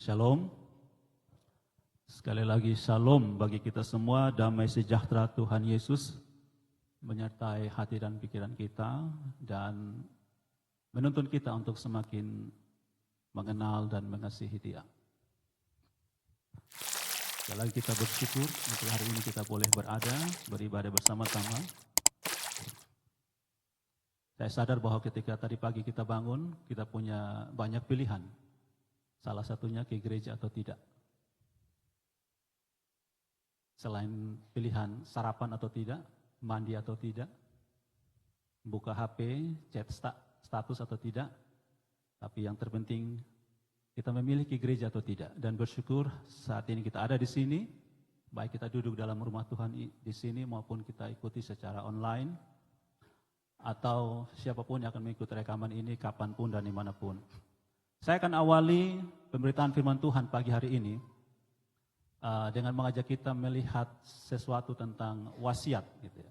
Shalom. Sekali lagi shalom bagi kita semua, damai sejahtera Tuhan Yesus menyertai hati dan pikiran kita dan menuntun kita untuk semakin mengenal dan mengasihi Dia. Sekali lagi kita bersyukur untuk hari ini kita boleh beribadah bersama-sama. Saya sadar bahwa ketika tadi pagi kita bangun, kita punya banyak pilihan. Salah satunya ke gereja atau tidak. Selain pilihan sarapan atau tidak, mandi atau tidak, buka HP, chat status atau tidak, tapi yang terpenting kita memiliki gereja atau tidak. Dan bersyukur saat ini kita ada di sini, baik kita duduk dalam rumah Tuhan di sini maupun kita ikuti secara online, atau siapapun yang akan mengikuti rekaman ini kapanpun dan dimanapun. Saya akan awali pemberitaan firman Tuhan pagi hari ini dengan mengajak kita melihat sesuatu tentang wasiat. Gitu ya.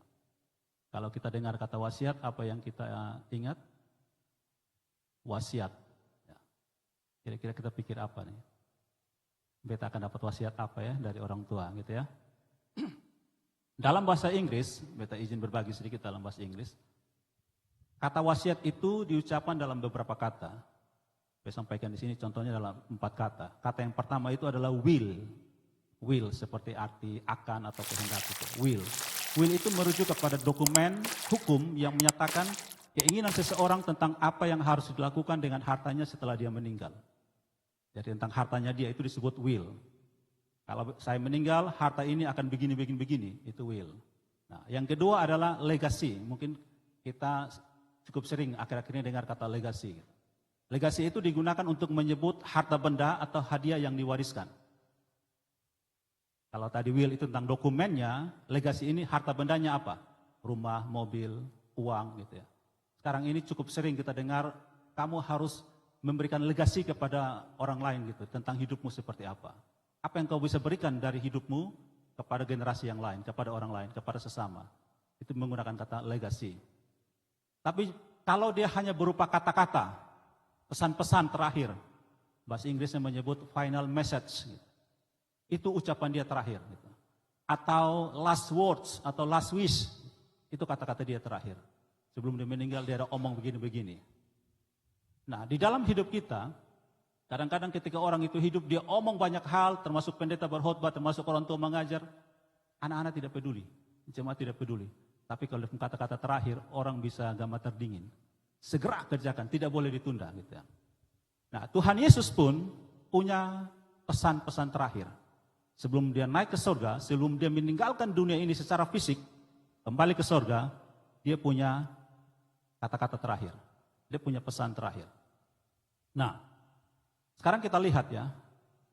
Kalau kita dengar kata wasiat, apa yang kita ingat? Wasiat. Ya. Kira-kira kita pikir apa nih? Kita akan dapat wasiat apa ya dari orang tua gitu ya. Dalam bahasa Inggris, beta izin berbagi sedikit dalam bahasa Inggris. Kata wasiat itu diucapkan dalam beberapa kata. Saya sampaikan di sini contohnya dalam 4 kata. Kata yang pertama itu adalah will. Will seperti arti akan atau kehendak itu. Will. Will itu merujuk kepada dokumen hukum yang menyatakan keinginan seseorang tentang apa yang harus dilakukan dengan hartanya setelah dia meninggal. Jadi tentang hartanya dia itu disebut will. Kalau saya meninggal, harta ini akan begini, itu will. Nah, yang kedua adalah legacy. Mungkin kita cukup sering akhir-akhir ini dengar kata legacy. Legasi itu digunakan untuk menyebut harta benda atau hadiah yang diwariskan. Kalau tadi will itu tentang dokumennya, legasi ini harta bendanya apa? Rumah, mobil, uang gitu ya. Sekarang ini cukup sering kita dengar kamu harus memberikan legasi kepada orang lain gitu, tentang hidupmu seperti apa. Apa yang kau bisa berikan dari hidupmu kepada generasi yang lain, kepada orang lain, kepada sesama. Itu menggunakan kata legasi. Tapi kalau dia hanya berupa kata-kata, pesan-pesan terakhir, bahasa Inggrisnya menyebut final message, gitu. Itu ucapan dia terakhir. Gitu. Atau last words, atau last wish, itu kata-kata dia terakhir. Sebelum dia meninggal dia ada omong begini-begini. Nah di dalam hidup kita, kadang-kadang ketika orang itu hidup dia omong banyak hal, termasuk pendeta berkhotbah, termasuk orang tua mengajar, anak-anak tidak peduli, jemaat tidak peduli. Tapi kalau kata-kata terakhir, orang bisa agak mata dingin. Segera kerjakan, tidak boleh ditunda. Gitu ya. Nah, Tuhan Yesus pun punya pesan-pesan terakhir. Sebelum dia naik ke surga, sebelum dia meninggalkan dunia ini secara fisik, kembali ke surga, dia punya kata-kata terakhir. Dia punya pesan terakhir. Nah, sekarang kita lihat ya,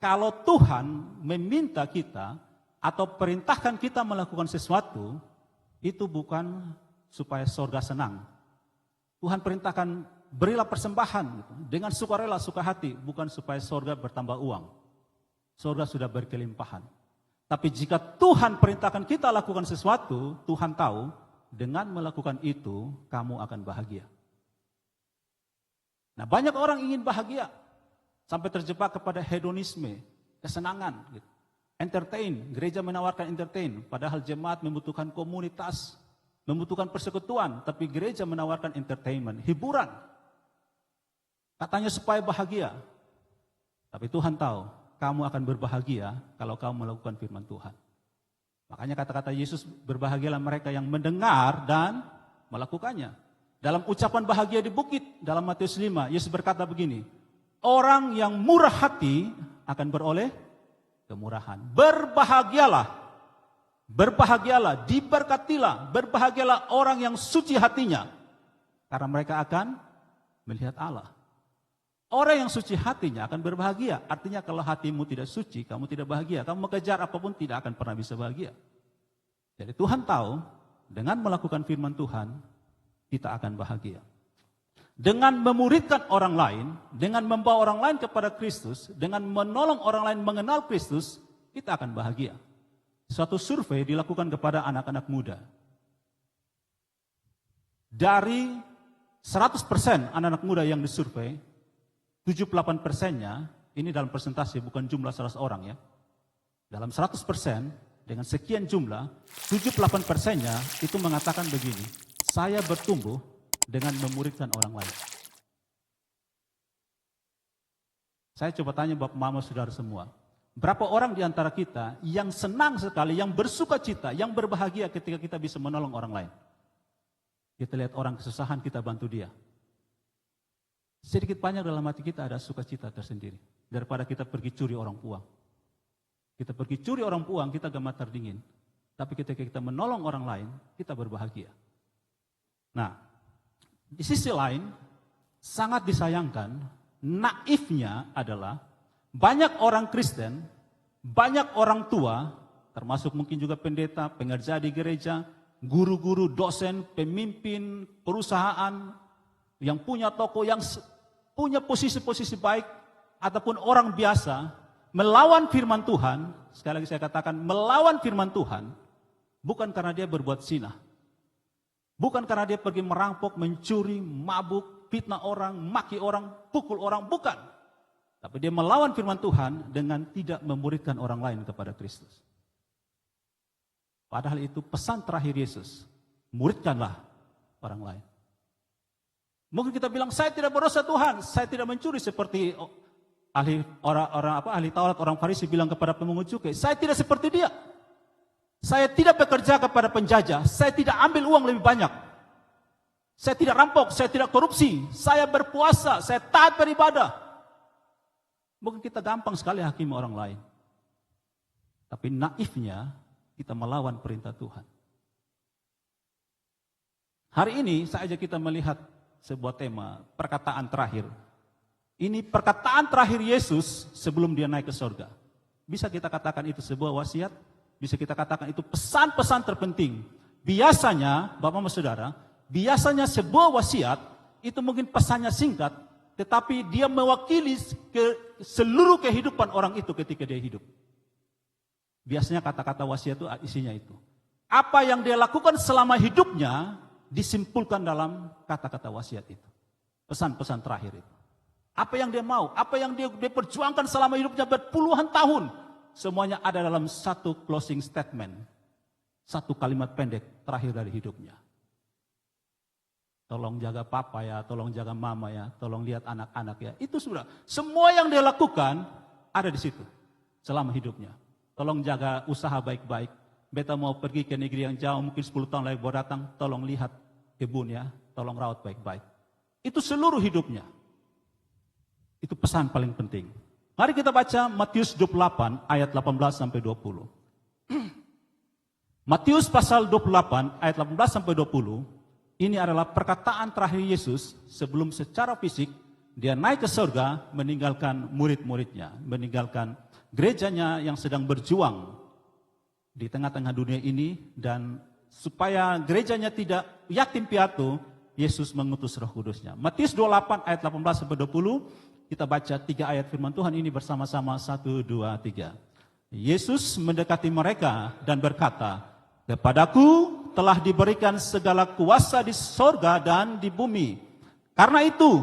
kalau Tuhan meminta kita atau perintahkan kita melakukan sesuatu, itu bukan supaya surga senang. Tuhan perintahkan berilah persembahan gitu, dengan sukarela, suka hati, bukan supaya surga bertambah uang. Surga sudah berkelimpahan. Tapi jika Tuhan perintahkan kita lakukan sesuatu, Tuhan tahu dengan melakukan itu kamu akan bahagia. Nah, banyak orang ingin bahagia sampai terjebak kepada hedonisme, kesenangan gitu. Entertain, gereja menawarkan entertain, padahal jemaat membutuhkan komunitas, membutuhkan persekutuan, tapi gereja menawarkan entertainment, hiburan. Katanya supaya bahagia. Tapi Tuhan tahu, kamu akan berbahagia kalau kamu melakukan firman Tuhan. Makanya kata-kata Yesus, berbahagialah mereka yang mendengar dan melakukannya. Dalam ucapan bahagia di bukit, dalam Matius 5, Yesus berkata begini, orang yang murah hati akan beroleh kemurahan. Berbahagialah, berbahagialah, diberkatilah, berbahagialah orang yang suci hatinya, karena mereka akan melihat Allah. Orang yang suci hatinya akan berbahagia. Artinya kalau hatimu tidak suci, kamu tidak bahagia. Kamu mengejar apapun tidak akan pernah bisa bahagia. Jadi Tuhan tahu, dengan melakukan firman Tuhan, kita akan bahagia. Dengan memuridkan orang lain, dengan membawa orang lain kepada Kristus, dengan menolong orang lain mengenal Kristus, kita akan bahagia. Suatu survei dilakukan kepada anak-anak muda. Dari 100% anak-anak muda yang disurvei, 78%-nya Ini dalam persentase, bukan jumlah 100 orang ya. Dalam 100%, dengan sekian jumlah, 78%-nya itu mengatakan begini, saya bertumbuh dengan memuridkan orang lain. Saya coba tanya Bapak Mama Saudara semua, berapa orang di antara kita yang senang sekali, yang bersuka cita, yang berbahagia ketika kita bisa menolong orang lain? Kita lihat orang kesusahan, kita bantu dia. Sedikit banyak dalam hati kita ada sukacita tersendiri. Daripada kita pergi curi orang uang. Kita pergi curi orang uang, kita gemetar dingin. Tapi ketika kita menolong orang lain, kita berbahagia. Nah, di sisi lain, sangat disayangkan, naifnya adalah banyak orang Kristen, banyak orang tua, termasuk mungkin juga pendeta, pengerja di gereja, guru-guru, dosen, pemimpin, perusahaan, yang punya toko, yang punya posisi-posisi baik, ataupun orang biasa, melawan firman Tuhan, sekali lagi saya katakan, melawan firman Tuhan, bukan karena dia berbuat zina. Bukan karena dia pergi merampok, mencuri, mabuk, fitnah orang, maki orang, pukul orang, bukan. Tapi dia melawan firman Tuhan dengan tidak memuridkan orang lain kepada Kristus. Padahal itu pesan terakhir Yesus, muridkanlah orang lain. Mungkin kita bilang, saya tidak berdosa Tuhan, saya tidak mencuri seperti ahli Taurat, orang Farisi bilang kepada pemungut cukai, saya tidak seperti dia. Saya tidak bekerja kepada penjajah, saya tidak ambil uang lebih banyak. Saya tidak rampok, saya tidak korupsi, saya berpuasa, saya taat beribadah. Mungkin kita gampang sekali hakimi orang lain. Tapi naifnya kita melawan perintah Tuhan. Hari ini saja kita melihat sebuah tema, perkataan terakhir. Ini perkataan terakhir Yesus sebelum dia naik ke surga. Bisa kita katakan itu sebuah wasiat, bisa kita katakan itu pesan-pesan terpenting. Biasanya, Bapak dan Saudara, biasanya sebuah wasiat itu mungkin pesannya singkat, tetapi dia mewakili seluruh kehidupan orang itu ketika dia hidup. Biasanya kata-kata wasiat itu isinya itu. Apa yang dia lakukan selama hidupnya disimpulkan dalam kata-kata wasiat itu. Pesan-pesan terakhir itu. Apa yang dia mau, apa yang dia perjuangkan selama hidupnya berpuluhan tahun, semuanya ada dalam satu closing statement. Satu kalimat pendek terakhir dari hidupnya. Tolong jaga papa ya, tolong jaga mama ya, tolong lihat anak-anak ya. Itu sudah. Semua yang dia lakukan ada di situ selama hidupnya. Tolong jaga usaha baik-baik. Beta mau pergi ke negeri yang jauh, mungkin 10 tahun lagi baru datang, tolong lihat kebun ya, tolong rawat baik-baik. Itu seluruh hidupnya. Itu pesan paling penting. Mari kita baca Matius 28 ayat 18 sampai 20. Matius pasal 28 ayat 18 sampai 20, ini adalah perkataan terakhir Yesus sebelum secara fisik dia naik ke surga, meninggalkan murid-muridnya, meninggalkan gerejanya yang sedang berjuang di tengah-tengah dunia ini, dan supaya gerejanya tidak yatim piatu, Yesus mengutus Roh Kudusnya. Matius 28 ayat 18 sampai 20, kita baca 3 ayat firman Tuhan ini bersama-sama, 1, 2, 3. Yesus mendekati mereka dan berkata, "Kepadaku telah diberikan segala kuasa di sorga dan di bumi. Karena itu,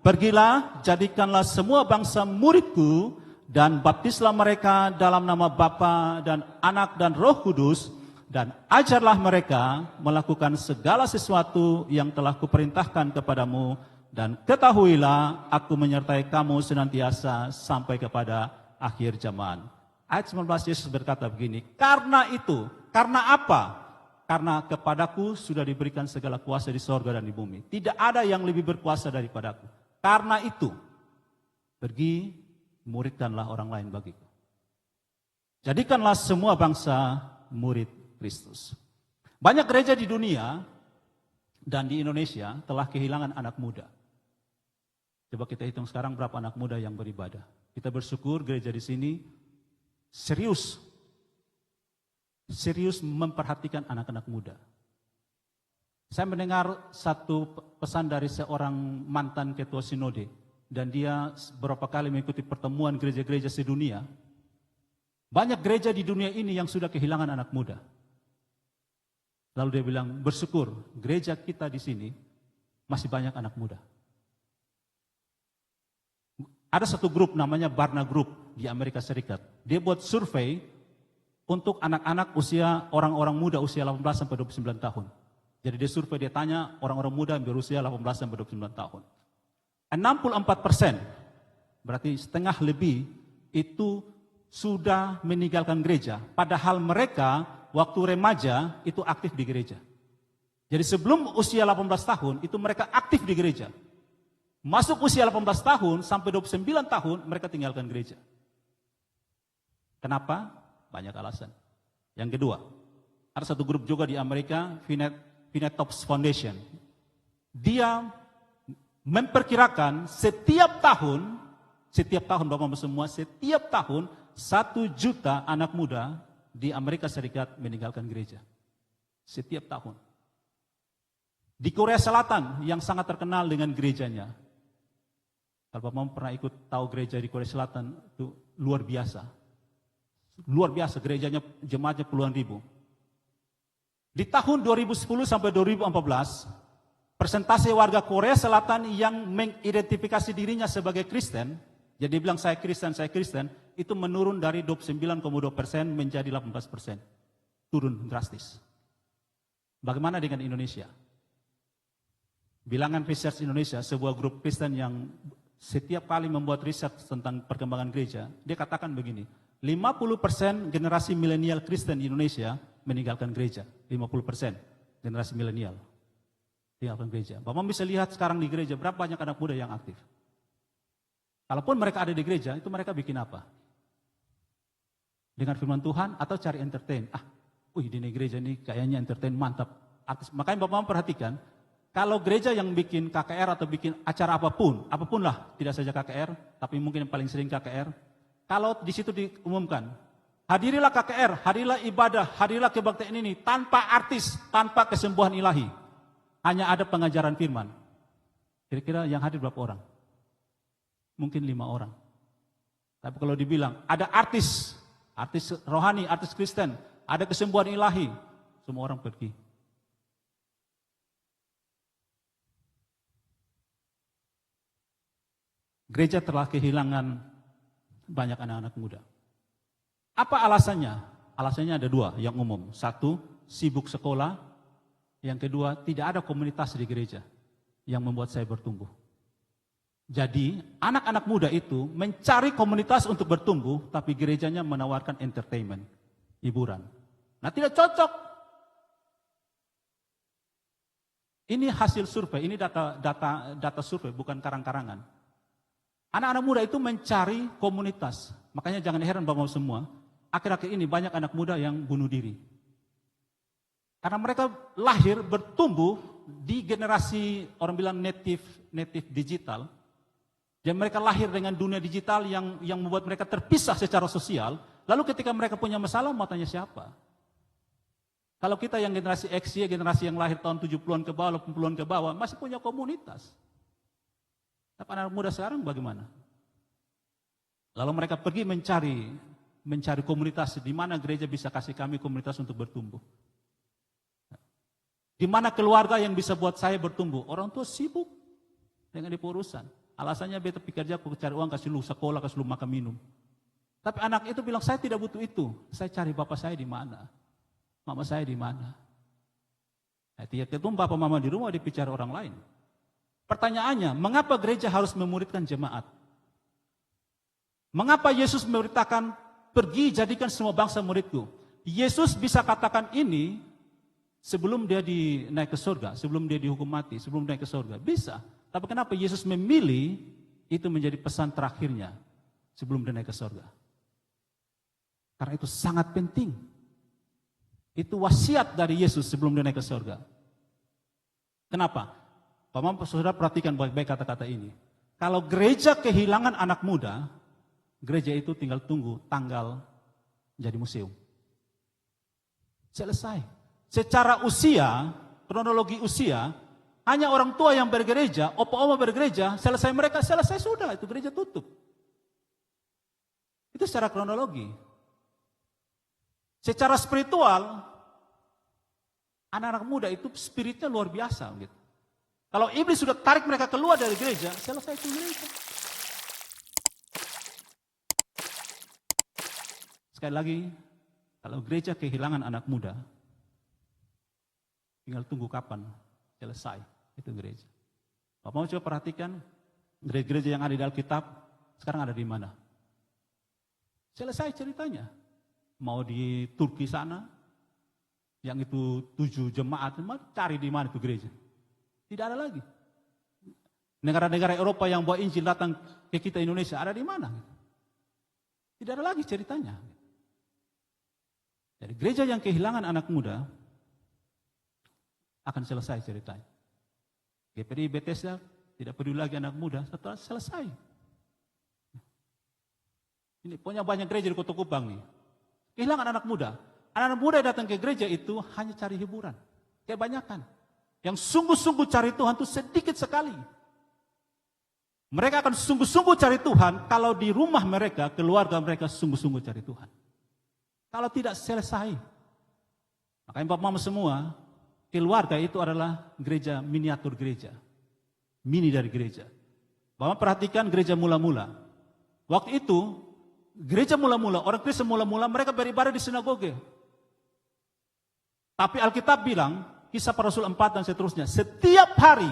pergilah, jadikanlah semua bangsa muridku, dan baptislah mereka dalam nama Bapa dan Anak dan Roh Kudus, dan ajarlah mereka melakukan segala sesuatu yang telah kuperintahkan kepadamu, dan ketahuilah aku menyertai kamu senantiasa sampai kepada akhir zaman." Ayat 19 Yesus berkata begini, karena itu, karena apa? Karena kepadaku sudah diberikan segala kuasa di sorga dan di bumi. Tidak ada yang lebih berkuasa daripadaku. Karena itu, pergi, muridkanlah orang lain bagiku. Jadikanlah semua bangsa murid Kristus. Banyak gereja di dunia dan di Indonesia telah kehilangan anak muda. Coba kita hitung sekarang berapa anak muda yang beribadah. Kita bersyukur gereja di sini serius memperhatikan anak-anak muda. Saya mendengar satu pesan dari seorang mantan ketua sinode, dan dia beberapa kali mengikuti pertemuan gereja-gereja sedunia. Banyak gereja di dunia ini yang sudah kehilangan anak muda. Lalu dia bilang, bersyukur gereja kita di sini masih banyak anak muda. ada satu grup namanya Barna Group di Amerika Serikat. Dia buat survei untuk anak-anak usia orang-orang muda usia 18 sampai 29 tahun. Jadi dia survei, dia tanya orang-orang muda yang berusia 18 sampai 29 tahun. 64%, berarti setengah lebih itu sudah meninggalkan gereja. Padahal mereka waktu remaja itu aktif di gereja. Jadi sebelum usia 18 tahun itu mereka aktif di gereja. Masuk usia 18 tahun sampai 29 tahun mereka tinggalkan gereja. Kenapa? Banyak alasan. Yang kedua, ada satu grup juga di Amerika, Vinetops Foundation. Dia memperkirakan setiap tahun Bapak-Bapak semua, setiap tahun 1 juta anak muda di Amerika Serikat meninggalkan gereja. Setiap tahun. Di Korea Selatan yang sangat terkenal dengan gerejanya. Kalau Bapak pernah ikut tahu gereja di Korea Selatan, itu luar biasa. Luar biasa, gerejanya jemaatnya puluhan ribu. Di tahun 2010 sampai 2014, persentase warga Korea Selatan yang mengidentifikasi dirinya sebagai Kristen, jadi bilang saya Kristen, itu menurun dari 29,2% menjadi 18%. Turun drastis. Bagaimana dengan Indonesia? Bilangan Research Indonesia, sebuah grup Kristen yang setiap kali membuat riset tentang perkembangan gereja, dia katakan begini, 50% generasi milenial Kristen di Indonesia meninggalkan gereja. 50% generasi milenial tinggalkan gereja. Bapak bisa lihat sekarang di gereja berapa banyak anak muda yang aktif. Kalaupun mereka ada di gereja, itu mereka bikin apa? Dengan firman Tuhan atau cari entertain? Di gereja ini kayaknya entertain mantap. Makanya Bapak perhatikan, kalau gereja yang bikin KKR atau bikin acara apapun lah, tidak saja KKR, tapi mungkin yang paling sering KKR, kalau di situ diumumkan, hadirilah KKR, hadirilah ibadah, hadirilah kebaktian ini, tanpa artis, tanpa kesembuhan ilahi. Hanya ada pengajaran firman. Kira-kira yang hadir berapa orang? Mungkin 5 orang. Tapi kalau dibilang, ada artis rohani, artis Kristen, ada kesembuhan ilahi, semua orang pergi. Gereja telah kehilangan banyak anak-anak muda. Apa alasannya? Alasannya ada 2 yang umum. 1, sibuk sekolah. Yang kedua, tidak ada komunitas di gereja yang membuat saya bertumbuh. Jadi, anak-anak muda itu mencari komunitas untuk bertumbuh, tapi gerejanya menawarkan entertainment, hiburan. Nah, tidak cocok. Ini hasil survei, ini data survei, bukan karang-karangan. Anak-anak muda itu mencari komunitas. Makanya jangan heran Bapak semua, akhir-akhir ini banyak anak muda yang bunuh diri. Karena mereka lahir bertumbuh di generasi orang bilang native digital. Dan mereka lahir dengan dunia digital yang membuat mereka terpisah secara sosial. Lalu ketika mereka punya masalah, mau tanya siapa? Kalau kita yang generasi X, generasi yang lahir tahun 70-an ke bawah, 80-an ke bawah, masih punya komunitas. Tapi anak muda sekarang bagaimana? Lalu mereka pergi mencari komunitas, di mana gereja bisa kasih kami komunitas untuk bertumbuh. Di mana keluarga yang bisa buat saya bertumbuh? Orang tua sibuk dengan urusan. Alasannya beta pekerja, aku cari uang, kasih lu sekolah, kasih lu makan minum. Tapi anak itu bilang, saya tidak butuh itu. Saya cari bapak saya di mana? Mama saya di mana? Tiap ketemu bapak mama di rumah, dibicara orang lain. Pertanyaannya, mengapa gereja harus memuridkan jemaat? Mengapa Yesus memerintahkan, pergi jadikan semua bangsa muridku? Yesus bisa katakan ini sebelum dia naik ke surga, sebelum dia dihukum mati, sebelum naik ke surga. Bisa. Tapi kenapa Yesus memilih itu menjadi pesan terakhirnya sebelum dia naik ke surga? Karena itu sangat penting. Itu wasiat dari Yesus sebelum dia naik ke surga. Kenapa? Bapak saudara perhatikan baik-baik kata-kata ini. Kalau gereja kehilangan anak muda, gereja itu tinggal tunggu tanggal jadi museum. Selesai. Secara usia, kronologi usia, hanya orang tua yang bergereja, opa-oma bergereja, selesai mereka, selesai sudah, itu gereja tutup. Itu secara kronologi. Secara spiritual, anak-anak muda itu spiritnya luar biasa. Gitu. Kalau iblis sudah tarik mereka keluar dari gereja, selesai itu gereja. Sekali lagi, kalau gereja kehilangan anak muda, tinggal tunggu kapan selesai itu gereja. Bapak mau coba perhatikan, gereja-gereja yang ada di Alkitab, sekarang ada di mana? Selesai ceritanya. Mau di Turki sana, yang itu 7 jemaat, cari di mana itu gereja. Tidak ada lagi. Negara-negara Eropa yang bawa Injil datang ke kita Indonesia, ada di mana? Tidak ada lagi ceritanya. Jadi gereja yang kehilangan anak muda, akan selesai ceritanya. GPI Bethesda tidak peduli lagi anak muda, setelah selesai. Ini punya banyak gereja di Kota Kupang nih. Kehilangan anak muda. Anak muda yang datang ke gereja itu hanya cari hiburan. Kebanyakan. Yang sungguh-sungguh cari Tuhan itu sedikit sekali. Mereka akan sungguh-sungguh cari Tuhan kalau di rumah mereka, keluarga mereka sungguh-sungguh cari Tuhan. Kalau tidak selesai. Makanya Bapak Mama semua, keluarga itu adalah gereja, miniatur gereja. Mini dari gereja. Bapak perhatikan gereja mula-mula. Waktu itu, gereja mula-mula, orang Kristen mula-mula, mereka beribadah di sinagoge. Tapi Alkitab bilang, Kisah Para Rasul 4 dan seterusnya, setiap hari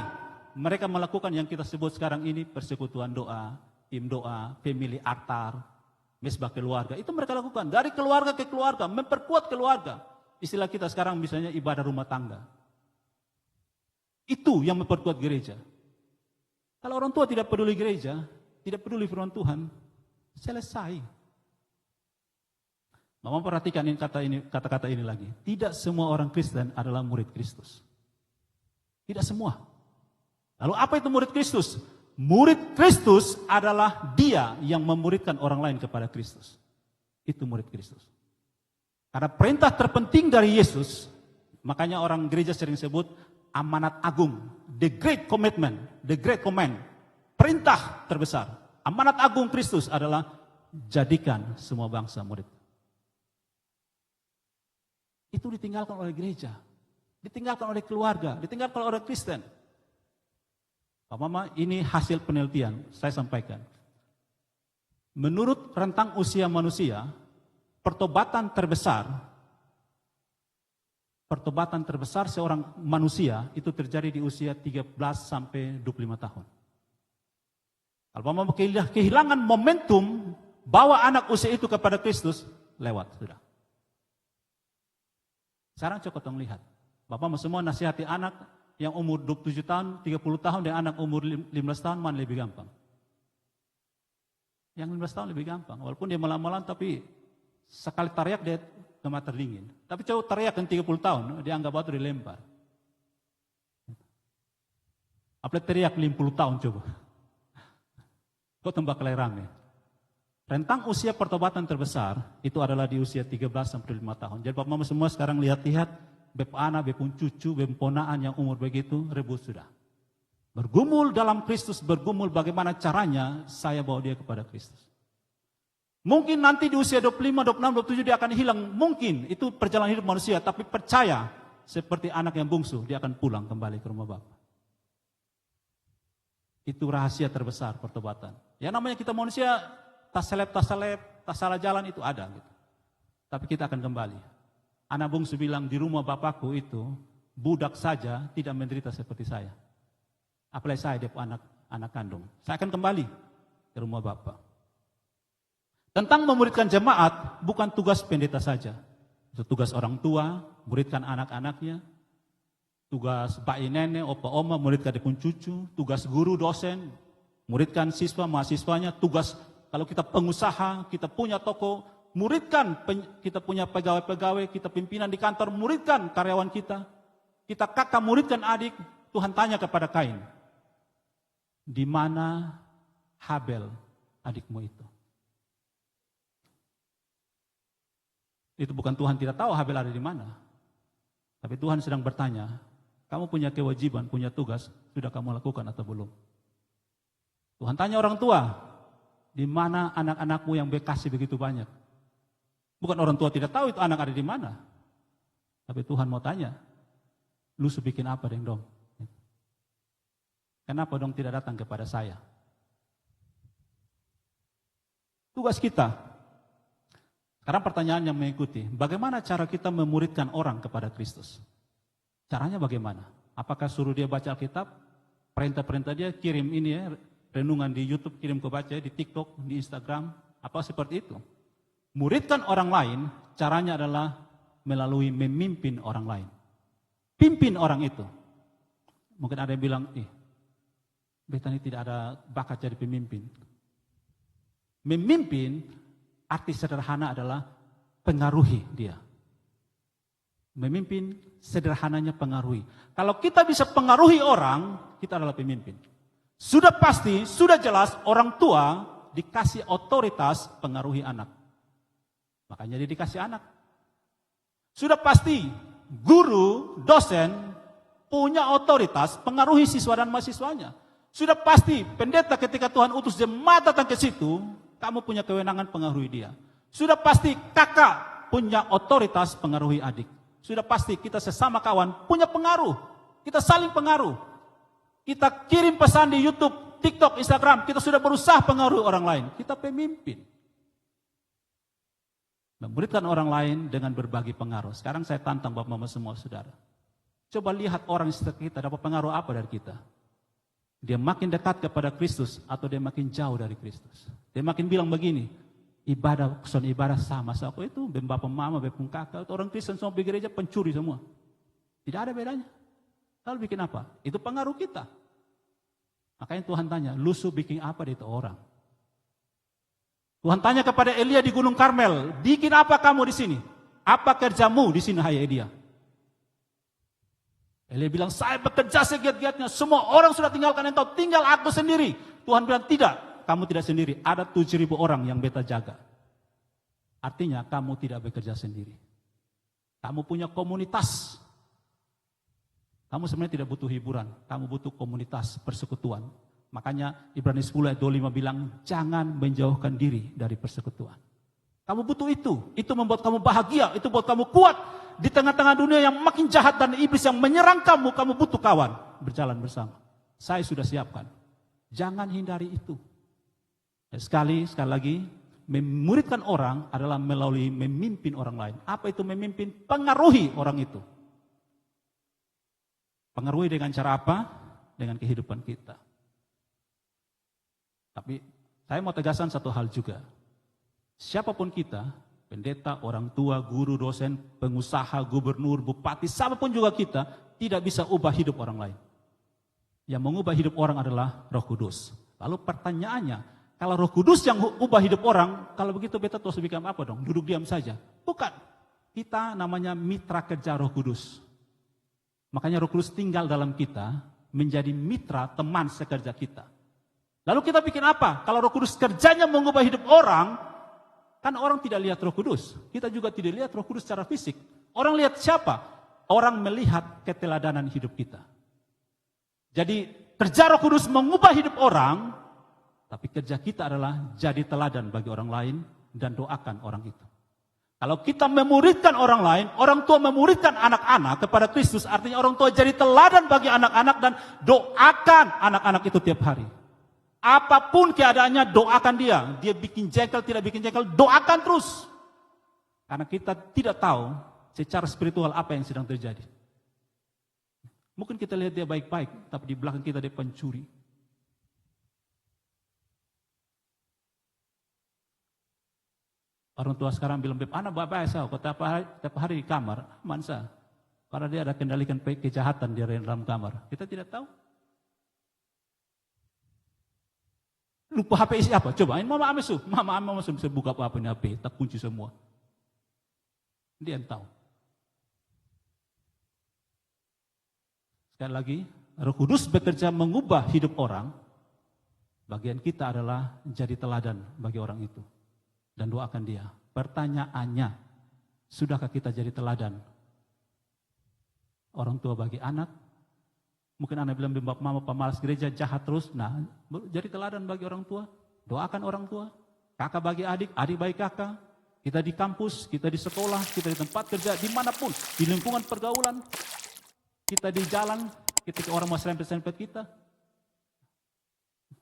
mereka melakukan yang kita sebut sekarang ini, persekutuan doa, tim doa, family altar, mesbah keluarga. Itu mereka lakukan, dari keluarga ke keluarga, memperkuat keluarga. Istilah kita sekarang misalnya ibadah rumah tangga. Itu yang memperkuat gereja. Kalau orang tua tidak peduli gereja, tidak peduli firman Tuhan, selesai. Mama perhatikan ini kata-kata ini lagi. Tidak semua orang Kristen adalah murid Kristus. Tidak semua. Lalu apa itu murid Kristus? Murid Kristus adalah dia yang memuridkan orang lain kepada Kristus. Itu murid Kristus. Karena perintah terpenting dari Yesus, makanya orang gereja sering sebut amanat agung, the great commitment, the great command. Perintah terbesar. Amanat agung Kristus adalah jadikan semua bangsa murid. Itu ditinggalkan oleh gereja, ditinggalkan oleh keluarga, ditinggalkan oleh orang Kristen. Pak Mama, ini hasil penelitian, saya sampaikan. Menurut rentang usia manusia, pertobatan terbesar seorang manusia itu terjadi di usia 13 sampai 25 tahun. Kalau Mama kehilangan momentum bawa anak usia itu kepada Kristus, lewat sudah. Sekarang coba tolong lihat. Bapak semua nasihati anak yang umur 27 tahun, 30 tahun, dan anak umur 15 tahun, mana lebih gampang? Yang 15 tahun lebih gampang. Walaupun dia malam-malam, tapi sekali teriak dia kemah terdingin. Tapi coba teriak yang 30 tahun, dia anggap batu dilempar. Apalagi teriak 50 tahun coba. Kok tembak lerangnya? Rentang usia pertobatan terbesar itu adalah di usia 13 sampai 5 tahun. Jadi Bapak Mama semua sekarang lihat-lihat, bep anak, bep cucu, bep ponaan yang umur begitu, rebus sudah. Bergumul dalam Kristus, bergumul bagaimana caranya saya bawa dia kepada Kristus. Mungkin nanti di usia 25, 26, 27 dia akan hilang. Mungkin itu perjalanan hidup manusia, tapi percaya seperti anak yang bungsu, dia akan pulang kembali ke rumah Bapa. Itu rahasia terbesar pertobatan. Ya namanya kita manusia, tas seleb, tas salah jalan itu ada. Gitu. Tapi kita akan kembali. Anak bungsu bilang di rumah Bapakku itu, budak saja tidak menderita seperti saya. Apalagi saya, dia anak kandung. Saya akan kembali ke rumah Bapa. Tentang memuridkan jemaat, bukan tugas pendeta saja. Itu tugas orang tua, muridkan anak-anaknya. Tugas bayi nenek, opa oma, muridkan dia pun cucu. Tugas guru, dosen, muridkan siswa, mahasiswanya. Tugas kalau kita pengusaha, kita punya toko, muridkan kita punya pegawai-pegawai, kita pimpinan di kantor, muridkan karyawan kita. Kita kakak, muridkan adik. Tuhan tanya kepada Kain, di mana Habel adikmu itu? Itu bukan Tuhan tidak tahu Habel ada di mana. Tapi Tuhan sedang bertanya, kamu punya kewajiban, punya tugas, sudah kamu lakukan atau belum? Tuhan tanya orang tua, di mana anak-anakmu yang bekasih begitu banyak? Bukan orang tua tidak tahu itu anak ada di mana. Tapi Tuhan mau tanya, lu bikin apa dong? Kenapa dong tidak datang kepada saya? Tugas kita. Sekarang pertanyaan yang mengikuti, bagaimana cara kita memuridkan orang kepada Kristus? Caranya bagaimana? Apakah suruh dia baca Alkitab? Perintah-perintah dia kirim ini ya, renungan di YouTube, kirim ke baca, di TikTok, di Instagram, apa seperti itu? Muridkan orang lain, caranya adalah melalui memimpin orang lain. Pimpin orang itu. Mungkin ada yang bilang, beta ini tidak ada bakat jadi pemimpin. Memimpin, arti sederhana adalah pengaruhi dia. Memimpin sederhananya pengaruhi. Kalau kita bisa pengaruhi orang, kita adalah pemimpin. Sudah pasti, sudah jelas orang tua dikasih otoritas pengaruhi anak. Makanya dia dikasih anak. Sudah pasti guru, dosen punya otoritas pengaruhi siswa dan mahasiswanya. Sudah pasti pendeta ketika Tuhan utus jemaat datang ke situ, kamu punya kewenangan pengaruhi dia. Sudah pasti kakak punya otoritas pengaruhi adik. Sudah pasti kita sesama kawan punya pengaruh. Kita saling pengaruh. Kita kirim pesan di YouTube, TikTok, Instagram. Kita sudah berusaha pengaruhi orang lain. Kita pemimpin. Memuridkan orang lain dengan berbagi pengaruh. Sekarang saya tantang Bapak Mama semua saudara. Coba lihat orang di sekitar kita dapat pengaruh apa dari kita. Dia makin dekat kepada Kristus atau dia makin jauh dari Kristus. Dia makin bilang begini, ibadah, kesan ibadah sama. So, aku itu Bapak Mama, Bapak Kakak, orang Kristen semua di gereja pencuri semua. Tidak ada bedanya. Lalu bikin apa? Itu pengaruh kita. Makanya Tuhan tanya, lu bikin apa di itu orang? Tuhan tanya kepada Elia di Gunung Karmel, bikin apa kamu di sini? Apa kerjamu di sini, hai Elia? Elia bilang, saya bekerja segiat-giatnya, semua orang sudah tinggalkan engkau, tinggal aku sendiri. Tuhan bilang, tidak, kamu tidak sendiri, ada 7.000 orang yang beta jaga. Artinya, kamu tidak bekerja sendiri. Kamu punya komunitas. Kamu sebenarnya tidak butuh hiburan, kamu butuh komunitas, persekutuan. Makanya Ibrani 10 ayat 25 bilang, jangan menjauhkan diri dari persekutuan. Kamu butuh itu membuat kamu bahagia, itu buat kamu kuat. Di tengah-tengah dunia yang makin jahat dan iblis yang menyerang kamu, kamu butuh kawan, berjalan bersama. Saya sudah siapkan. Jangan hindari itu. Sekali lagi, memuridkan orang adalah melalui memimpin orang lain. Apa itu memimpin? Pengaruhi orang itu. Pengaruhi dengan cara apa? Dengan kehidupan kita. Tapi saya mau tegaskan satu hal juga. Siapapun kita, pendeta, orang tua, guru, dosen, pengusaha, gubernur, bupati, siapapun juga kita, tidak bisa ubah hidup orang lain. Yang mengubah hidup orang adalah Roh Kudus. Lalu pertanyaannya, kalau Roh Kudus yang ubah hidup orang, kalau begitu beta terus bikin apa dong? Duduk diam saja. Bukan. Kita namanya mitra kerja Roh Kudus. Makanya Roh Kudus tinggal dalam kita, menjadi mitra teman sekerja kita. Lalu kita bikin apa? Kalau Roh Kudus kerjanya mengubah hidup orang, kan orang tidak lihat Roh Kudus. Kita juga tidak lihat Roh Kudus secara fisik. Orang lihat siapa? Orang melihat keteladanan hidup kita. Jadi kerja Roh Kudus mengubah hidup orang, tapi kerja kita adalah jadi teladan bagi orang lain dan doakan orang itu. Kalau kita memuridkan orang lain, orang tua memuridkan anak-anak kepada Kristus, artinya orang tua jadi teladan bagi anak-anak dan doakan anak-anak itu tiap hari. Apapun keadaannya, doakan dia. Dia bikin jengkel, tidak bikin jengkel, doakan terus. Karena kita tidak tahu secara spiritual apa yang sedang terjadi. Mungkin kita lihat dia baik-baik, tapi di belakang kita dia pencuri. Orang tua sekarang bilang, Beb, anak bapak saya, kok tiap hari di kamar, aman sah. Karena dia ada kendalikan kejahatan di dalam kamar. Kita tidak tahu. Lupa HP isi apa? Coba, ini mama amesu. Mama bisa buka apa ini HP, tak kunci semua. Dia yang tahu. Sekali lagi, Roh Kudus bekerja mengubah hidup orang. Bagian kita adalah jadi teladan bagi orang itu. Dan doakan dia. Pertanyaannya, sudahkah kita jadi teladan? Orang tua bagi anak. Mungkin anak bilang, bapak mama pemalas gereja jahat terus. Nah, jadi teladan bagi orang tua. Doakan orang tua. Kakak bagi adik, adik bagi kakak. Kita di kampus, kita di sekolah, kita di tempat kerja, dimanapun. Di lingkungan pergaulan. Kita di jalan, ketika orang mau serempet-serempet kita.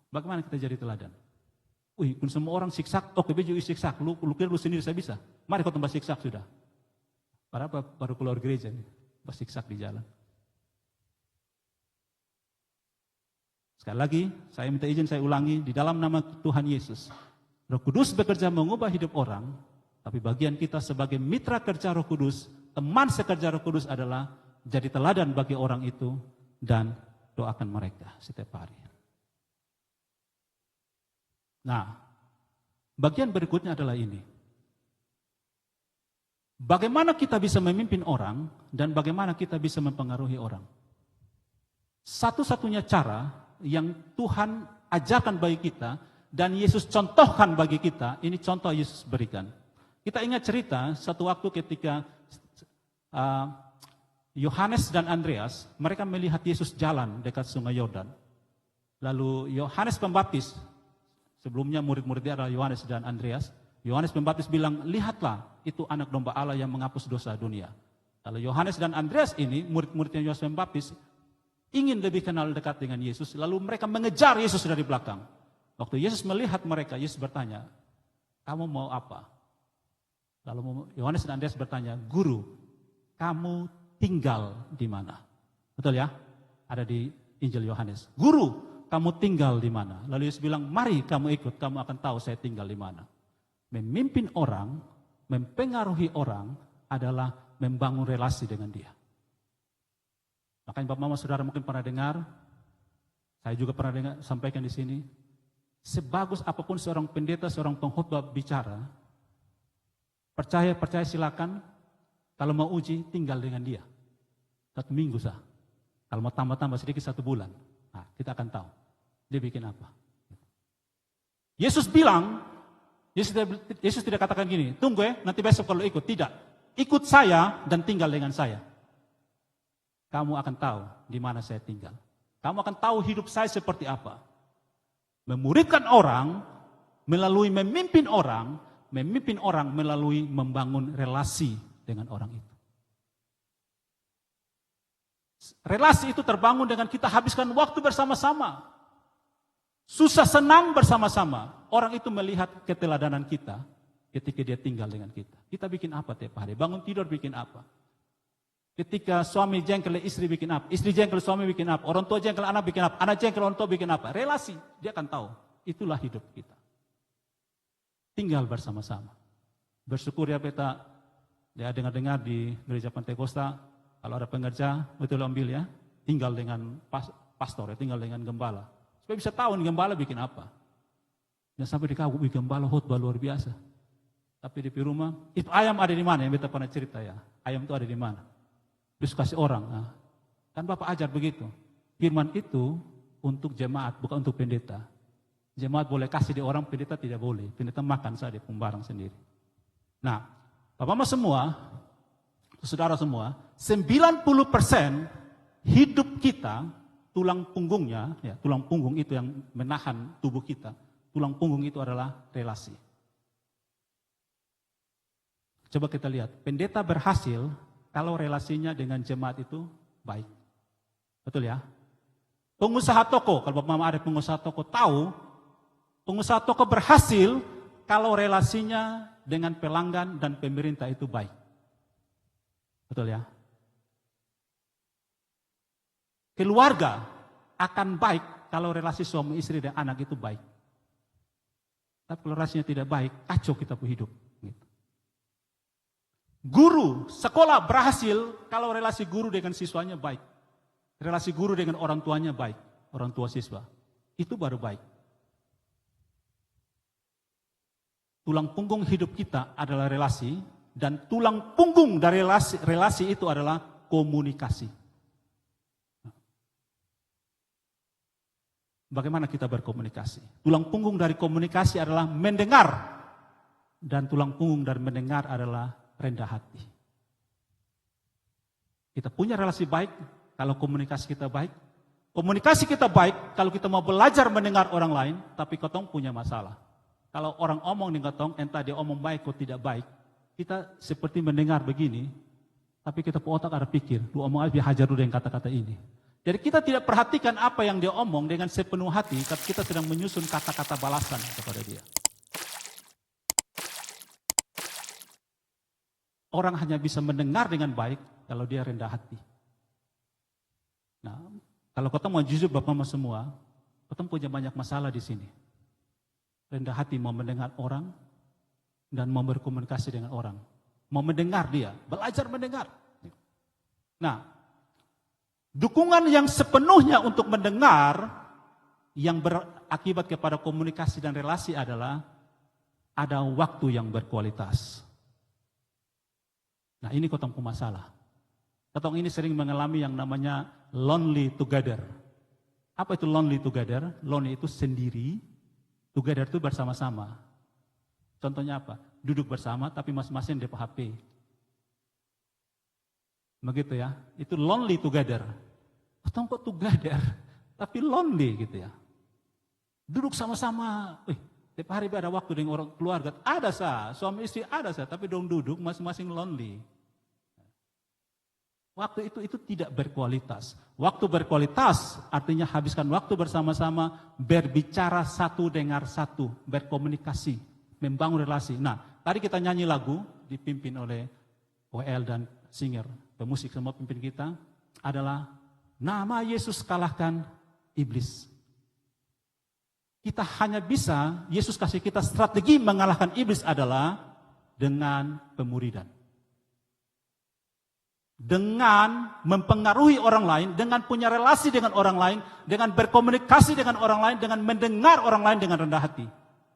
Bagaimana kita jadi teladan? Wih, kun semua orang siksak, oke baju siksak, lu kira lu sendiri saya bisa. Mari kau tambah siksak sudah. Padahal baru keluar gereja nih, tambah siksak di jalan. Sekali lagi, saya minta izin saya ulangi, di dalam nama Tuhan Yesus, Roh Kudus bekerja mengubah hidup orang, tapi bagian kita sebagai mitra kerja Roh Kudus, teman sekerja Roh Kudus adalah jadi teladan bagi orang itu dan doakan mereka setiap hari. Nah, bagian berikutnya adalah ini. Bagaimana kita bisa memimpin orang dan bagaimana kita bisa mempengaruhi orang. Satu-satunya cara yang Tuhan ajarkan bagi kita dan Yesus contohkan bagi kita, ini contoh Yesus berikan. Kita ingat cerita satu waktu ketika Yohanes dan Andreas, mereka melihat Yesus jalan dekat sungai Yordan. Lalu Yohanes Pembaptis, sebelumnya murid-muridnya adalah Yohanes dan Andreas. Yohanes Pembaptis bilang, lihatlah itu anak domba Allah yang menghapus dosa dunia. Lalu Yohanes dan Andreas ini, murid-muridnya Yohanes Pembaptis, ingin lebih kenal dekat dengan Yesus. Lalu mereka mengejar Yesus dari belakang. Waktu Yesus melihat mereka, Yesus bertanya, kamu mau apa? Lalu Yohanes dan Andreas bertanya, Guru, kamu tinggal di mana? Betul ya? Ada di Injil Yohanes. Guru, kamu tinggal di mana? Lalu Yesus bilang, mari kamu ikut, kamu akan tahu saya tinggal di mana. Memimpin orang, mempengaruhi orang adalah membangun relasi dengan dia. Makanya Bapak Mama Saudara mungkin pernah dengar, saya juga pernah dengar, sampaikan di sini, sebagus apapun seorang pendeta, seorang pengkhotbah bicara, percaya silakan, kalau mau uji tinggal dengan dia. 1 minggu sah. Kalau mau tambah-tambah sedikit 1 bulan, nah, kita akan tahu. Dia bikin apa. Yesus bilang, Yesus tidak katakan gini, tunggu ya, nanti besok kalau ikut. Tidak. Ikut saya dan tinggal dengan saya. Kamu akan tahu di mana saya tinggal. Kamu akan tahu hidup saya seperti apa. Memuridkan orang, melalui memimpin orang melalui membangun relasi dengan orang itu. Relasi itu terbangun dengan kita habiskan waktu bersama-sama. Susah senang bersama-sama. Orang itu melihat keteladanan kita ketika dia tinggal dengan kita. Kita bikin apa tiap hari? Bangun tidur bikin apa? Ketika suami jengkel istri bikin apa? Istri jengkel suami bikin apa? Orang tua jengkel anak bikin apa? Anak jengkel orang tua bikin apa? Relasi, dia akan tahu. Itulah hidup kita. Tinggal bersama-sama. Bersyukur ya kita, ya dengar-dengar di gereja Pantekosta, kalau ada pengerja, betul ambil ya, tinggal dengan pastor, ya, tinggal dengan gembala. Supaya bisa tahu nih gembala bikin apa. Dan sampai dikagumi gembala khotbah luar biasa. Tapi di rumah, itu ayam ada di mana? Yang kita pernah cerita ya. Ayam itu ada di mana? Terus kasih orang. Nah, kan Bapak ajar begitu. Firman itu untuk jemaat, bukan untuk pendeta. Jemaat boleh kasih di orang, pendeta tidak boleh. Pendeta makan saja pembarang sendiri. Nah, Bapak Mama semua, saudara semua, 90% hidup kita, tulang punggungnya, ya, tulang punggung itu yang menahan tubuh kita. Tulang punggung itu adalah relasi. Coba kita lihat, pendeta berhasil kalau relasinya dengan jemaat itu baik. Betul ya? Pengusaha toko, kalau Bapak Mama ada pengusaha toko, tahu, pengusaha toko berhasil kalau relasinya dengan pelanggan dan pemerintah itu baik. Betul ya? Keluarga akan baik kalau relasi suami istri dan anak itu baik. Tapi kalau relasinya tidak baik, kacau kita punya hidup. Gitu. Guru, sekolah berhasil kalau relasi guru dengan siswanya baik. Relasi guru dengan orang tuanya baik, orang tua siswa. Itu baru baik. Tulang punggung hidup kita adalah relasi, dan tulang punggung dari relasi itu adalah komunikasi. Bagaimana kita berkomunikasi? Tulang punggung dari komunikasi adalah mendengar. Dan tulang punggung dari mendengar adalah rendah hati. Kita punya relasi baik kalau komunikasi kita baik. Komunikasi kita baik kalau kita mau belajar mendengar orang lain, tapi ketong punya masalah. Kalau orang omong nih ketong, entah dia omong baik atau tidak baik, kita seperti mendengar begini, tapi kita otak ada pikir, lu omong aja hajar dulu yang kata-kata ini. Jadi kita tidak perhatikan apa yang dia omong dengan sepenuh hati, tapi kita sedang menyusun kata-kata balasan kepada dia. Orang hanya bisa mendengar dengan baik kalau dia rendah hati. Nah, kalau kau mau jujur Bapak Mama semua, kau punya banyak masalah di sini. Rendah hati mau mendengar orang dan mau berkomunikasi dengan orang. Mau mendengar dia, belajar mendengar. Nah, dukungan yang sepenuhnya untuk mendengar yang berakibat kepada komunikasi dan relasi adalah ada waktu yang berkualitas. Nah, ini kotongku masalah. Kotong ini sering mengalami yang namanya lonely together. Apa itu lonely together? Lonely itu sendiri, together itu bersama-sama. Contohnya apa? Duduk bersama tapi masing-masing di HP. Begitu ya. Itu lonely together. Kotong kok together, tapi lonely gitu ya. Duduk sama-sama. Tiap hari ada waktu dengan orang keluarga. Ada suami istri ada tapi dong duduk masing-masing lonely. Waktu itu tidak berkualitas. Waktu berkualitas artinya habiskan waktu bersama-sama, berbicara satu dengar satu, berkomunikasi, membangun relasi. Nah, tadi kita nyanyi lagu dipimpin oleh OL dan singer, pemusik semua pimpin kita adalah nama Yesus kalahkan iblis. Kita hanya bisa, Yesus kasih kita strategi mengalahkan iblis adalah dengan pemuridan. Dengan mempengaruhi orang lain, dengan punya relasi dengan orang lain, dengan berkomunikasi dengan orang lain, dengan mendengar orang lain dengan rendah hati.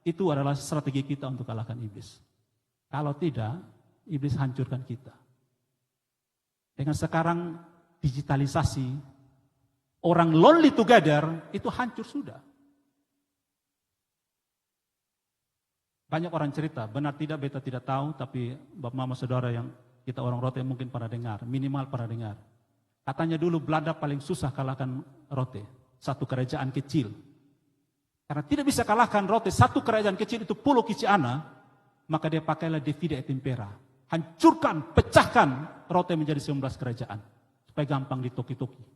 Itu adalah strategi kita untuk kalahkan iblis. Kalau tidak, iblis hancurkan kita. Dengan sekarang digitalisasi, orang lonely together itu hancur sudah. Banyak orang cerita, benar tidak beta tidak tahu, tapi Bapak Mama Saudara yang kita orang Rote mungkin pernah dengar, minimal pernah dengar. Katanya dulu Belanda paling susah kalahkan Rote, satu kerajaan kecil. Karena tidak bisa kalahkan Rote, satu kerajaan kecil itu Pulau Kiciana, maka dia pakailah divide et impera. Hancurkan, pecahkan Rote menjadi 19 kerajaan. Supaya gampang ditoki-toki.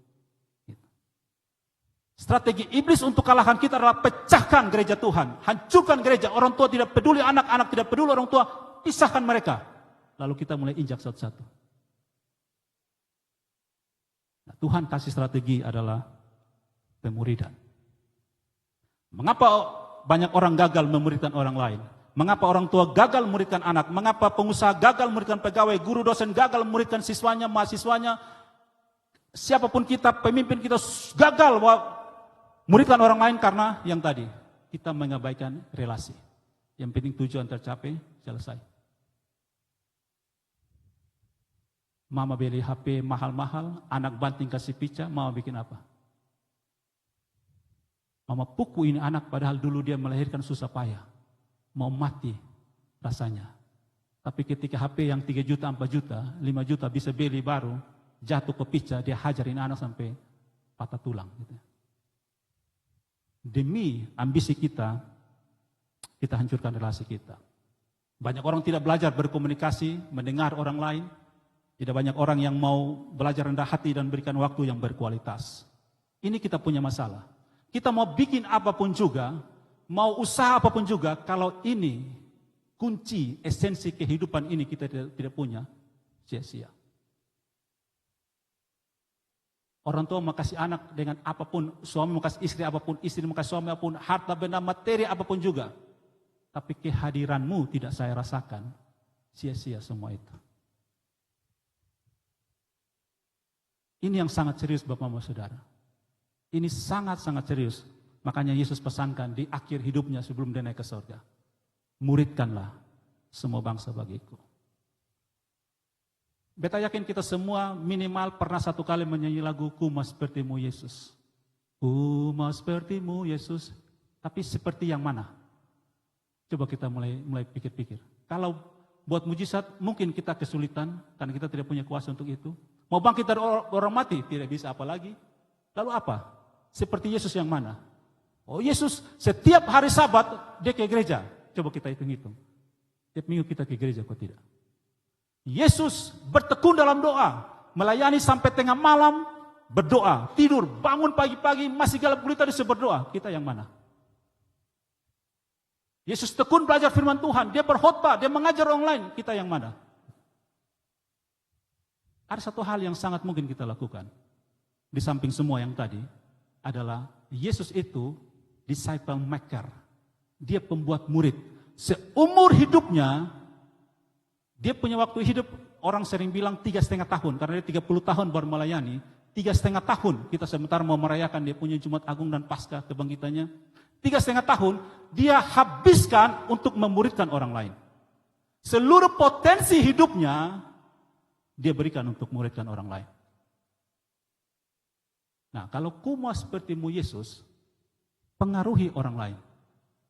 Strategi iblis untuk kalahkan kita adalah pecahkan gereja Tuhan. Hancurkan gereja, orang tua tidak peduli anak, anak tidak peduli orang tua, pisahkan mereka. Lalu kita mulai injak satu-satu. Nah, Tuhan kasih strategi adalah pemuridan. Mengapa banyak orang gagal memuridkan orang lain? Mengapa orang tua gagal memuridkan anak? Mengapa pengusaha gagal memuridkan pegawai? Guru dosen gagal memuridkan siswanya, mahasiswanya? Siapapun kita, pemimpin kita gagal memuridkan orang lain karena yang tadi. Kita mengabaikan relasi. Yang penting tujuan tercapai, selesai. Mama beli HP mahal-mahal, anak banting kasih pica, mama bikin apa? Mama pukul ini anak padahal dulu dia melahirkan susah payah. Mau mati rasanya. Tapi ketika HP yang 3 juta, 4 juta, 5 juta bisa beli baru, jatuh ke pica, dia hajarin anak sampai patah tulang. Gitu. Demi ambisi kita hancurkan relasi kita. Banyak orang tidak belajar berkomunikasi, mendengar orang lain. Tidak banyak orang yang mau belajar rendah hati dan berikan waktu yang berkualitas. Ini kita punya masalah. Kita mau bikin apapun juga, mau usaha apapun juga, kalau ini kunci esensi kehidupan ini kita tidak punya, sia-sia. Orang tua mau kasih anak dengan apapun, suami mau kasih istri apapun, istri mau kasih suami apapun, harta benda materi apapun juga. Tapi kehadiranmu tidak saya rasakan, sia-sia semua itu. Ini yang sangat serius Bapak Mama Saudara. Ini sangat-sangat serius. Makanya Yesus pesankan di akhir hidupnya sebelum dia naik ke surga. Muridkanlah semua bangsa bagiku. Beta yakin kita semua minimal pernah satu kali menyanyi lagu Ku mau sepertimu Yesus. Ku mau sepertimu Yesus. Tapi seperti yang mana? Coba kita mulai pikir-pikir. Kalau buat mujizat mungkin kita kesulitan karena kita tidak punya kuasa untuk itu. Mau bangkit dari orang mati tidak bisa, apalagi. Lalu apa? Seperti Yesus yang mana? Oh, Yesus setiap hari Sabat dia ke gereja. Coba kita hitung-hitung. Tiap minggu kita ke gereja kok tidak? Yesus bertekun dalam doa, melayani sampai tengah malam, berdoa, tidur, bangun pagi-pagi, masih gelap gulita disuruh berdoa. Kita yang mana? Yesus tekun belajar firman Tuhan, dia berkhotbah, dia mengajar orang lain. Kita yang mana? Ada satu hal yang sangat mungkin kita lakukan. Di samping semua yang tadi, adalah Yesus itu disciple maker. Dia pembuat murid. Seumur hidupnya, dia punya waktu hidup, orang sering bilang 3,5 tahun, karena dia 30 tahun baru melayani. 3,5 tahun kita sebentar mau merayakan dia punya Jumat Agung dan Paskah kebangkitannya. 3,5 tahun dia habiskan untuk memuridkan orang lain. Seluruh potensi hidupnya dia berikan untuk memuridkan orang lain. Nah, kalau kau mau sepertimu Yesus, pengaruhi orang lain,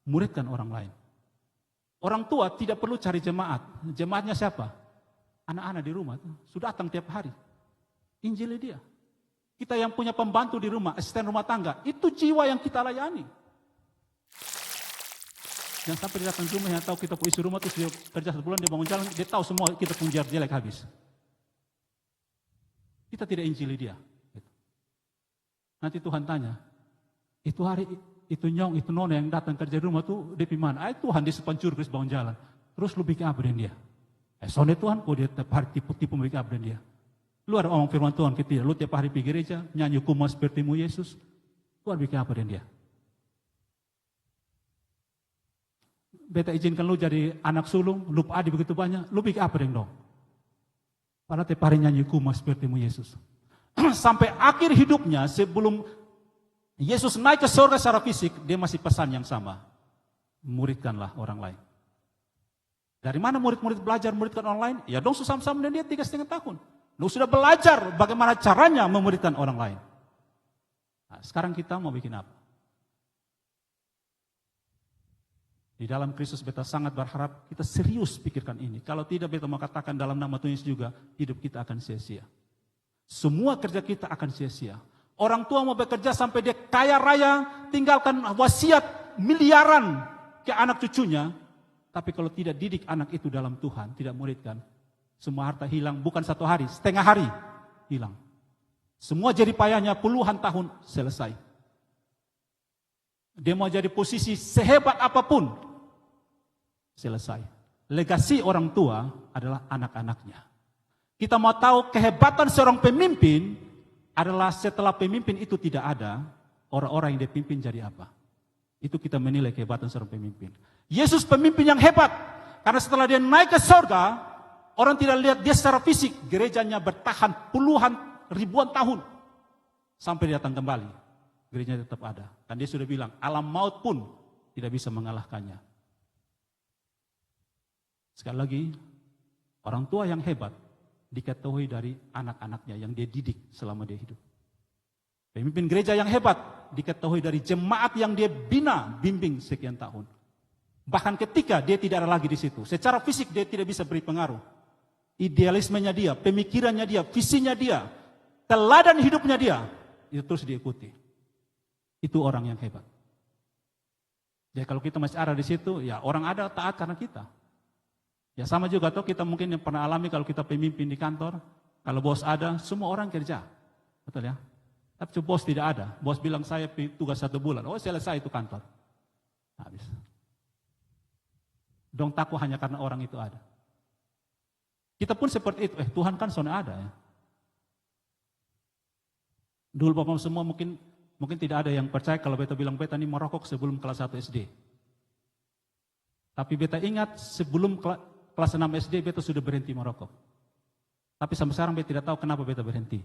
muridkan orang lain. Orang tua tidak perlu cari jemaat. Jemaatnya siapa? Anak-anak di rumah sudah datang tiap hari. Injili dia. Kita yang punya pembantu di rumah, asisten rumah tangga, itu jiwa yang kita layani. Yang sampai dia datang ke rumah, yang tahu kita isi rumah, terus dia kerja 1 bulan, dia bangun jalan, dia tahu semua kita punya jelek habis. Kita tidak injili dia. Nanti Tuhan tanya, itu hari, itu nyong, itu nona yang datang kerja di rumah tuh, dia gimana? Tuhan, dia sepancur, terus bangun jalan. Terus lu bikin apa dengan dia? Soalnya Tuhan, kok dia tiap hari tipu-tipu bikin apa dengan dia? Lu ada omong firman Tuhan ke dia, lu tiap hari pergi gereja, nyanyi kumah sepertimu Yesus, Tuhan bikin apa dengan dia? Beta izinkan lu jadi anak sulung, lu adik begitu banyak, lu bikin apa dengan dong? Padahal tiap hari nyanyi kumah sepertimu Yesus. Sampai akhir hidupnya, sebelum Yesus naik ke surga secara fisik, dia masih pesan yang sama. Muridkanlah orang lain. Dari mana murid-murid belajar muridkan orang lain? Ya dong susah-susah dengan dia 3,5 tahun. Lu sudah belajar bagaimana caranya memuridkan orang lain. Nah, sekarang kita mau bikin apa? Di dalam Kristus beta sangat berharap kita serius pikirkan ini. Kalau tidak beta mau katakan dalam nama Tuhan Yesus juga, hidup kita akan sia-sia. Semua kerja kita akan sia-sia. Orang tua mau bekerja sampai dia kaya raya, tinggalkan wasiat miliaran ke anak cucunya. Tapi kalau tidak didik anak itu dalam Tuhan, tidak muridkan, semua harta hilang, bukan 1 hari, setengah hari hilang. Semua jerih payahnya puluhan tahun selesai. Dia mau jadi posisi sehebat apapun, selesai. Legasi orang tua adalah anak-anaknya. Kita mau tahu kehebatan seorang pemimpin adalah setelah pemimpin itu tidak ada, orang-orang yang dipimpin jadi apa? Itu kita menilai kehebatan seorang pemimpin. Yesus pemimpin yang hebat, karena setelah dia naik ke surga, orang tidak lihat dia secara fisik, gerejanya bertahan puluhan, ribuan tahun. Sampai dia datang kembali, gerejanya tetap ada. Dan dia sudah bilang, alam maut pun tidak bisa mengalahkannya. Sekali lagi, orang tua yang hebat, diketahui dari anak-anaknya yang dia didik selama dia hidup. Pemimpin gereja yang hebat, diketahui dari jemaat yang dia bina, bimbing sekian tahun. Bahkan ketika dia tidak ada lagi di situ, secara fisik dia tidak bisa beri pengaruh. Idealismenya dia, pemikirannya dia, visinya dia, teladan hidupnya dia, itu terus diikuti. Itu orang yang hebat. Jadi kalau kita masih ada di situ, ya orang ada taat karena kita. Ya sama juga atau kita mungkin yang pernah alami kalau kita pemimpin di kantor, kalau bos ada, semua orang kerja. Betul ya? Tapi bos tidak ada. Bos bilang saya tugas 1 bulan, oh selesai itu kantor. Habis. Dong takut hanya karena orang itu ada. Kita pun seperti itu, Tuhan kan sudah ada ya. Dulu Bapak semua mungkin tidak ada yang percaya kalau beta bilang beta ini merokok sebelum kelas 1 SD. Tapi beta ingat sebelum kelas 6 SD beta sudah berhenti merokok. Tapi sampai sekarang beta tidak tahu kenapa beta berhenti.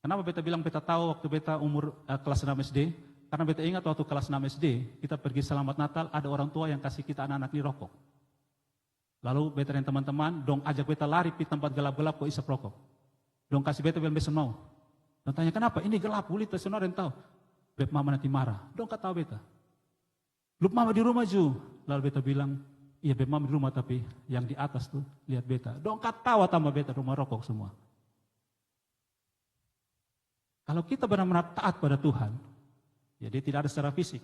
Kenapa beta bilang beta tahu waktu beta umur kelas 6 SD? Karena beta ingat waktu kelas 6 SD, kita pergi selamat Natal, ada orang tua yang kasih kita anak-anak ini rokok. Lalu beta dan teman-teman, dong ajak beta lari di tempat gelap-gelap kok isap rokok. Dong kasih beta bilang besok mau. Dong tanya kenapa? Ini gelap, ulit, senor yang tahu. Beb mama nanti marah. Dong kata tahu beta. Lup mama di rumah Ju. Lalu beta bilang, iya beb mama di rumah tapi yang di atas tuh lihat beta. Dong kata tawa tambah beta rumah rokok semua. Kalau kita benar-benar taat pada Tuhan, ya dia tidak ada secara fisik,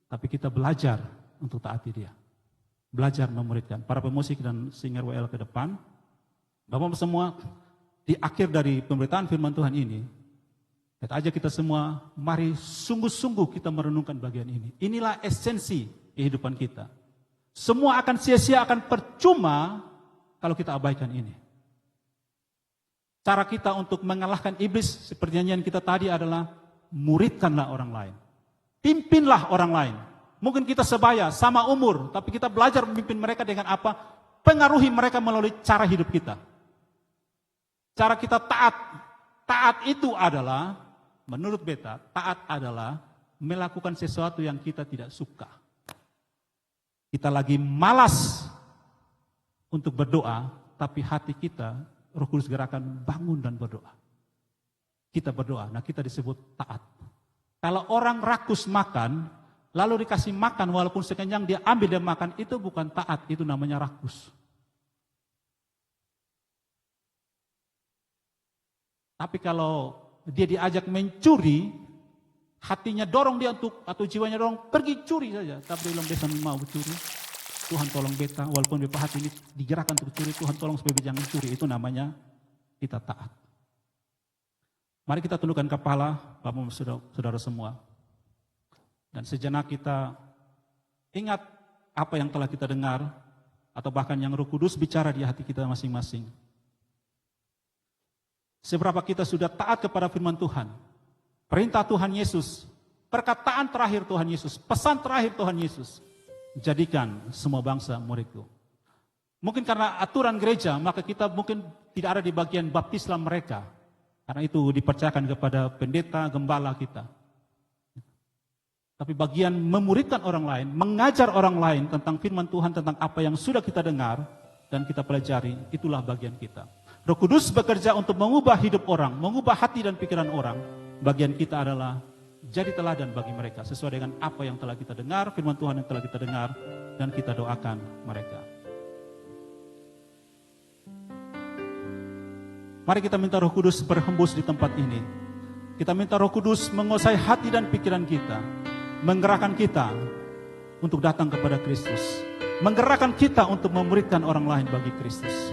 tapi kita belajar untuk taati dia. Belajar memuridkan. Para pemusik dan singer WL ke depan, Bapak semua di akhir dari pemberitaan firman Tuhan ini, Kita ajak kita semua, mari sungguh-sungguh kita merenungkan bagian ini. Inilah esensi kehidupan kita. Semua akan sia-sia, akan percuma kalau kita abaikan ini. Cara kita untuk mengalahkan iblis seperti nyanyian kita tadi adalah muridkanlah orang lain. Pimpinlah orang lain. Mungkin kita sebaya, sama umur, tapi kita belajar memimpin mereka dengan apa? Pengaruhi mereka melalui cara hidup kita. Cara kita taat. Taat itu adalah, menurut beta, taat adalah melakukan sesuatu yang kita tidak suka. Kita lagi malas untuk berdoa, tapi hati kita, Roh Kudus gerakan bangun dan berdoa. Kita berdoa, nah kita disebut taat. Kalau orang rakus makan, lalu dikasih makan walaupun sekenyang dia ambil dan makan, itu bukan taat, itu namanya rakus. Tapi kalau dia diajak mencuri, hatinya dorong dia untuk, atau jiwanya dorong, pergi curi saja. Tapi dia bilang, beta mau curi, Tuhan tolong beta, walaupun beta hati ini digerakkan untuk curi, Tuhan tolong supaya beta jangan curi, itu namanya kita taat. Mari kita tundukkan kepala, Bapak saudara semua. Dan sejenak kita ingat apa yang telah kita dengar, atau bahkan yang Roh Kudus bicara di hati kita masing-masing. Seberapa kita sudah taat kepada firman Tuhan, perintah Tuhan Yesus, perkataan terakhir Tuhan Yesus, pesan terakhir Tuhan Yesus, jadikan semua bangsa muridku. Mungkin karena aturan gereja, maka kita mungkin tidak ada di bagian baptislah mereka. Karena itu dipercayakan kepada pendeta, gembala kita. Tapi bagian memuridkan orang lain, mengajar orang lain tentang firman Tuhan, tentang apa yang sudah kita dengar dan kita pelajari, itulah bagian kita. Roh Kudus bekerja untuk mengubah hidup orang, mengubah hati dan pikiran orang. Bagian kita adalah jadi teladan bagi mereka sesuai dengan apa yang telah kita dengar, firman Tuhan yang telah kita dengar, dan kita doakan mereka. Mari kita minta Roh Kudus berhembus di tempat ini. Kita minta Roh Kudus menguasai hati dan pikiran kita, menggerakkan kita untuk datang kepada Kristus, menggerakkan kita untuk memuridkan orang lain bagi Kristus.